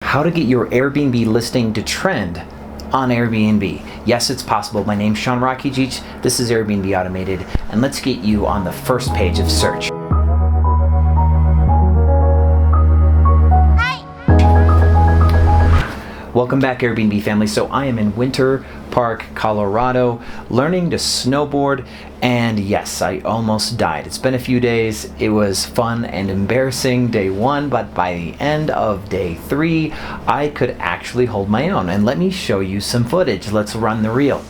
how to get your Airbnb listing to trend on Airbnb. Yes, it's possible. My name's Rakidzich. This is Airbnb Automated, and let's get you on the first page of search. Welcome back, Airbnb family. So I am in Winter Park, Colorado, learning to snowboard, and yes, I almost died. It's been a few days. It was fun and embarrassing day one, but by the end of day 3, I could actually hold my own. And let me show you some footage. Let's run the reel.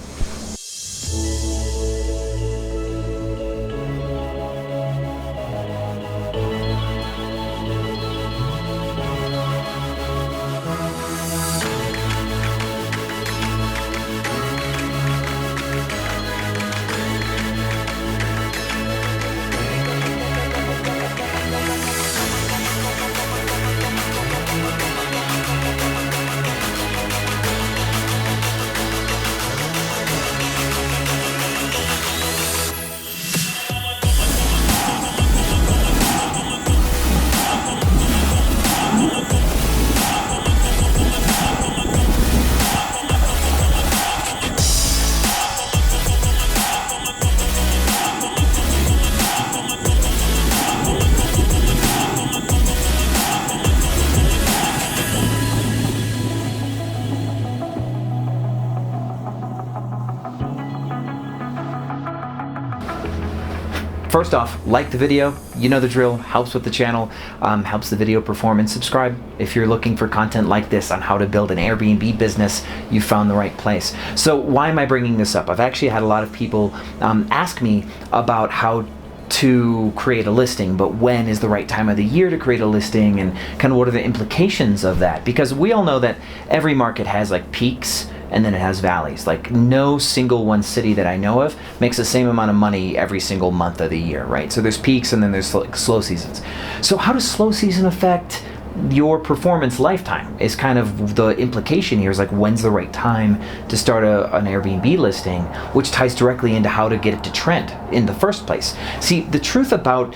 First off, like the video, you know the drill, helps with the channel, helps the video perform, and subscribe if you're looking for content like this on how to build an Airbnb business. You found the right place. So why am I bringing this up? I've actually had a lot of people ask me about how to create a listing, but when is the right time of the year to create a listing, and kind of what are the implications of that? Because we all know that every market has like peaks and then it has valleys. Like no single one city that I know of makes the same amount of money every single month of the year, right? So there's peaks and then there's slow seasons. So how does slow season affect your performance lifetime is kind of the implication here, is like when's the right time to start an Airbnb listing, which ties directly into how to get it to trend in the first place. See, the truth about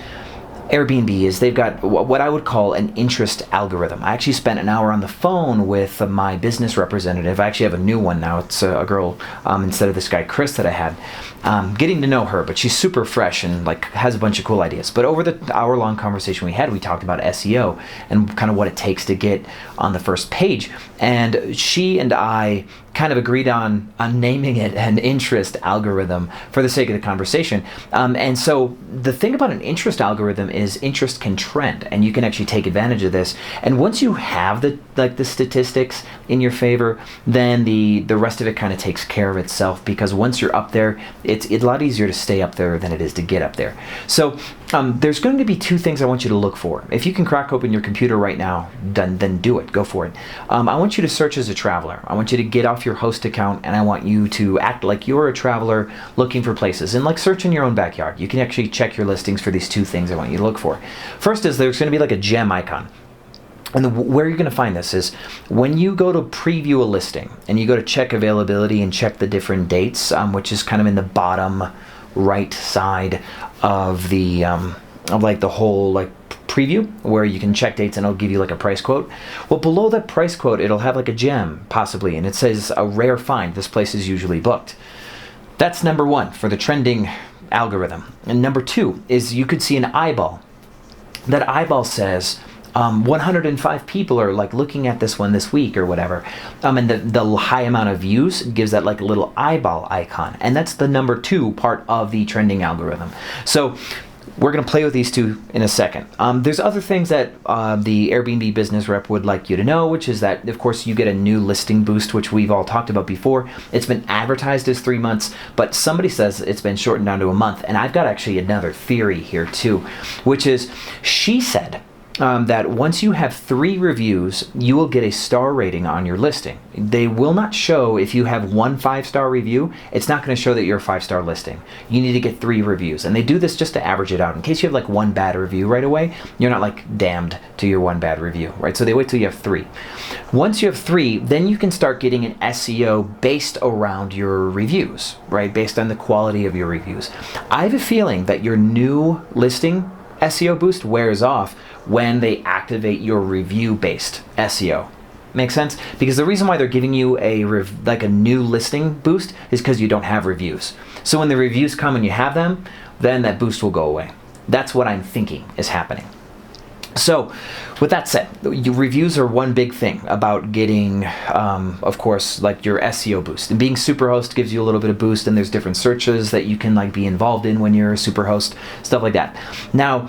Airbnb is they've got what I would call an interest algorithm. I actually spent an hour on the phone with my business representative. I actually have a new one now. It's a girl instead of this guy Chris that I had. Getting to know her, but she's super fresh and like has a bunch of cool ideas. But over the hour-long conversation we had, we talked about SEO and kind of what it takes to get on the first page. And she and I kind of agreed on naming it an interest algorithm for the sake of the conversation. And so the thing about an interest algorithm is interest can trend, and you can actually take advantage of this. And once you have the statistics in your favor, then the rest of it kind of takes care of itself, because once you're up there, it's a lot easier to stay up there than it is to get up there. So there's going to be 2 things I want you to look for. If you can crack open your computer right now, then do it. Go for it. I want you to search as a traveler. I want you to get off your host account, and I want you to act like you're a traveler looking for places, and like search in your own backyard. You can actually check your listings for these 2 things I want you to look for. First is there's going to be like a gem icon. And where you're going to find this is when you go to preview a listing and you go to check availability and check the different dates, which is kind of in the bottom right side of the of like the whole like preview, where you can check dates and it'll give you like a price quote. Well, below that price quote, it'll have like a gem possibly, and it says a rare find. This place is usually booked. That's number 1 for the trending algorithm. And number 2 is you could see an eyeball. That eyeball says 105 people are like looking at this one this week or whatever, and the high amount of views gives that like little eyeball icon, and that's the number 2 part of the trending algorithm. So we're going to play with these 2 in a second. There's other things that the Airbnb business rep would like you to know, which is that, of course, you get a new listing boost, which we've all talked about before. It's been advertised as 3 months, but somebody says it's been shortened down to a month. And I've got actually another theory here, too, which is she said that once you have 3 reviews, you will get a star rating on your listing. They will not show if you have 1 5-star review. It's not going to show that you're a 5-star listing. You need to get 3 reviews, and they do this just to average it out. In case you have like 1 bad review right away, you're not like damned to your 1 bad review, right? So they wait till you have 3. Once you have 3, then you can start getting an SEO based around your reviews, right? Based on the quality of your reviews. I have a feeling that your new listing SEO boost wears off when they activate your review-based SEO. Make sense? Because the reason why they're giving you like a new listing boost is because you don't have reviews. So when the reviews come and you have them, then that boost will go away. That's what I'm thinking is happening. So with that said, your reviews are one big thing about getting, of course, like your SEO boost. And being Superhost gives you a little bit of boost, and there's different searches that you can like be involved in when you're a Superhost, stuff like that. Now,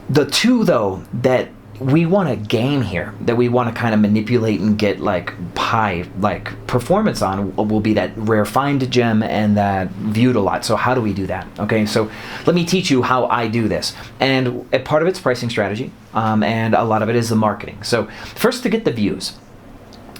the two though that we want to game here, that we want to kind of manipulate and get like high like performance on, will be that rare find gem and that viewed a lot. So how do we do that? Okay, so let me teach you how I do this. And a part of it's pricing strategy, and a lot of it is the marketing. So first, to get the views,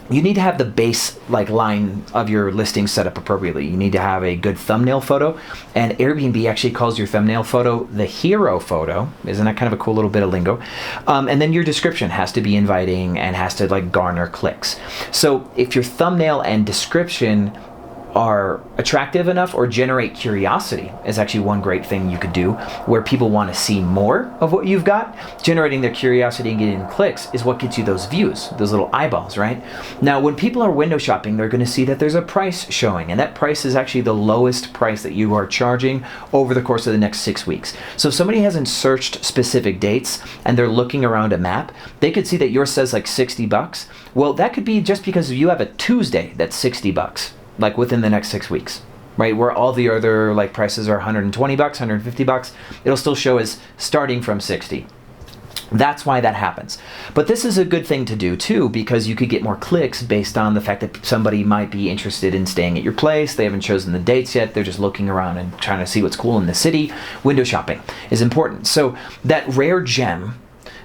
you need to have the base like line of your listing set up appropriately. You need to have a good thumbnail photo, and Airbnb actually calls your thumbnail photo the hero photo. Isn't that kind of a cool little bit of lingo? And then your description has to be inviting and has to like garner clicks. So if your thumbnail and description are attractive enough or generate curiosity, is actually one great thing you could do, where people want to see more of what you've got. Generating their curiosity and getting clicks is what gets you those views, those little eyeballs, right? Now, when people are window shopping, they're going to see that there's a price showing, and that price is actually the lowest price that you are charging over the course of the next 6 weeks. So if somebody hasn't searched specific dates and they're looking around a map, they could see that yours says like $60. Well, that could be just because you have a Tuesday that's $60. Like within the next 6 weeks, right? Where all the other like prices are $120, $150, it'll still show as starting from 60. That's why that happens. But this is a good thing to do too, because you could get more clicks based on the fact that somebody might be interested in staying at your place. They haven't chosen the dates yet. They're just looking around and trying to see what's cool in the city. Window shopping is important. So that rare gem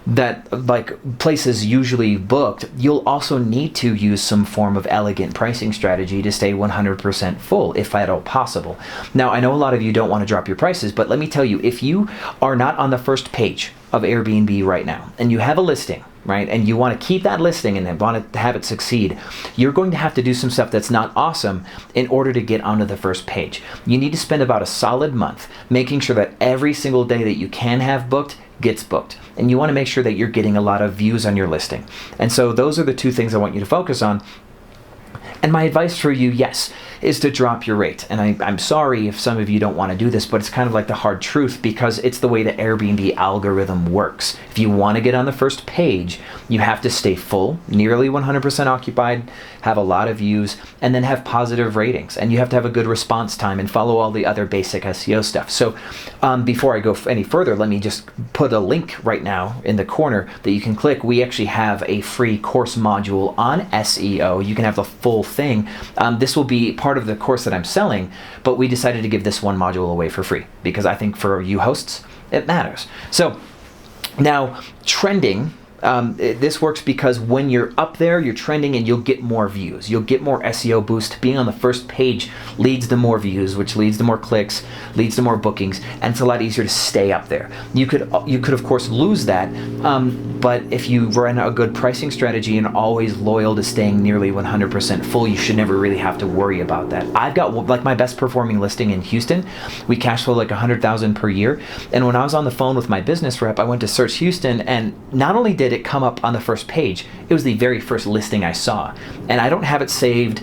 that like places usually booked, you'll also need to use some form of elegant pricing strategy to stay 100% full, if at all possible. Now, I know a lot of you don't want to drop your prices, but let me tell you, if you are not on the first page of Airbnb right now and you have a listing, right, and you want to keep that listing and want to have it succeed, you're going to have to do some stuff that's not awesome in order to get onto the first page. You need to spend about a solid month making sure that every single day that you can have booked gets booked. And you want to make sure that you're getting a lot of views on your listing. And so those are the two things I want you to focus on. And my advice for you, yes, is to drop your rate. And I'm sorry if some of you don't want to do this, but it's kind of like the hard truth, because it's the way the Airbnb algorithm works. If you want to get on the first page, you have to stay full, nearly 100% occupied, have a lot of views, and then have positive ratings. And you have to have a good response time and follow all the other basic SEO stuff. So before I go any further, let me just put a link right now in the corner that you can click. We actually have a free course module on SEO. You can have the full thing. This will be part of the course that I'm selling, but we decided to give this one module away for free because I think for you hosts, it matters. So now trending, this works because when you're up there, you're trending and you'll get more views. You'll get more SEO boost. Being on the first page leads to more views, which leads to more clicks, leads to more bookings, and it's a lot easier to stay up there. You could of course lose that, but if you run a good pricing strategy and always loyal to staying nearly 100% full, you should never really have to worry about that. I've got like my best performing listing in Houston. We cash flow like 100,000 per year. And when I was on the phone with my business rep, I went to search Houston, and not only did it come up on the first page, it was the very first listing I saw. And I don't have it saved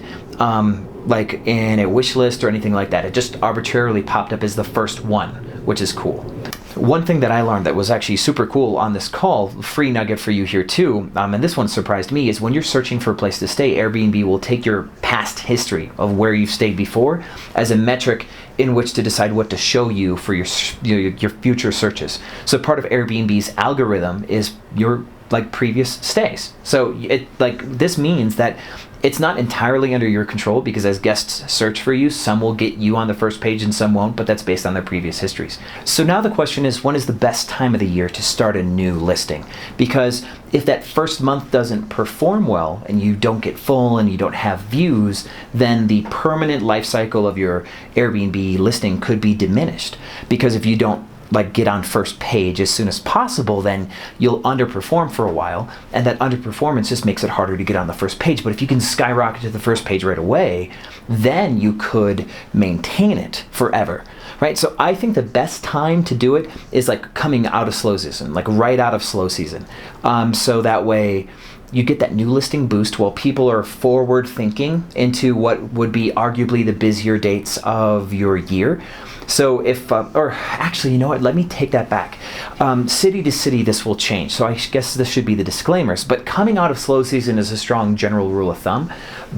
like in a wish list or anything like that. It just arbitrarily popped up as the first one, which is cool. One thing that I learned that was actually super cool on this call, free nugget for you here too, and this one surprised me, is when you're searching for a place to stay, Airbnb will take your past history of where you've stayed before as a metric in which to decide what to show you for your future searches. So part of Airbnb's algorithm is your like previous stays. So this means that it's not entirely under your control, because as guests search for you, some will get you on the first page and some won't, but that's based on their previous histories. So now the question is, when is the best time of the year to start a new listing? Because if that first month doesn't perform well and you don't get full and you don't have views, then the permanent life cycle of your Airbnb listing could be diminished. Because if you don't get on first page as soon as possible, then you'll underperform for a while, and that underperformance just makes it harder to get on the first page. But if you can skyrocket to the first page right away, then you could maintain it forever, right? So I think the best time to do it is coming out of slow season, right out of slow season. So that way you get that new listing boost while people are forward thinking into what would be arguably the busier dates of your year. So if, or actually, you know what, let me take that back. City to city, this will change. So I guess this should be the disclaimers, but coming out of slow season is a strong general rule of thumb,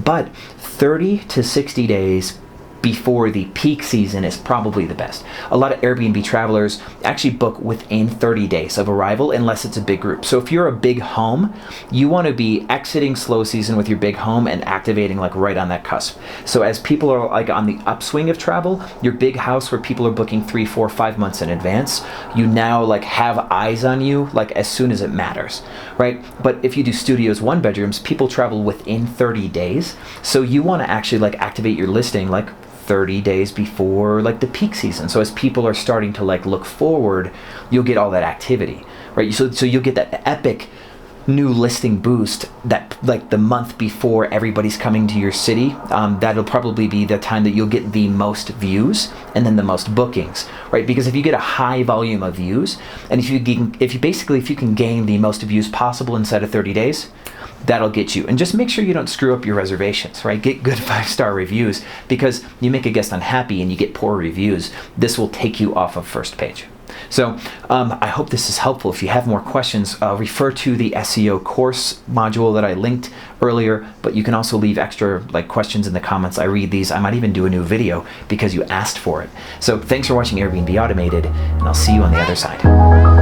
but 30 to 60 days before the peak season is probably the best. A lot of Airbnb travelers actually book within 30 days of arrival unless it's a big group. So if you're a big home, you want to be exiting slow season with your big home and activating like right on that cusp. So as people are like on the upswing of travel, your big house where people are booking 3, 4, 5 months in advance, you now like have eyes on you like as soon as it matters, right? But if you do studios, 1 bedrooms, people travel within 30 days. So you want to actually like activate your listing like 30 days before like the peak season. So as people are starting to like look forward, you'll get all that activity, right? So you'll get that epic new listing boost that like the month before everybody's coming to your city. That'll probably be the time that you'll get the most views and then the most bookings, right? Because if you get a high volume of views, and if you can gain the most views possible inside of 30 days, that'll get you. And just make sure you don't screw up your reservations, right? Get good 5-star reviews, because you make a guest unhappy and you get poor reviews, this will take you off of first page. So I hope this is helpful. If you have more questions, refer to the SEO course module that I linked earlier, but you can also leave extra like questions in the comments. I read these. I might even do a new video because you asked for it. So thanks for watching Airbnb Automated, and I'll see you on the other side.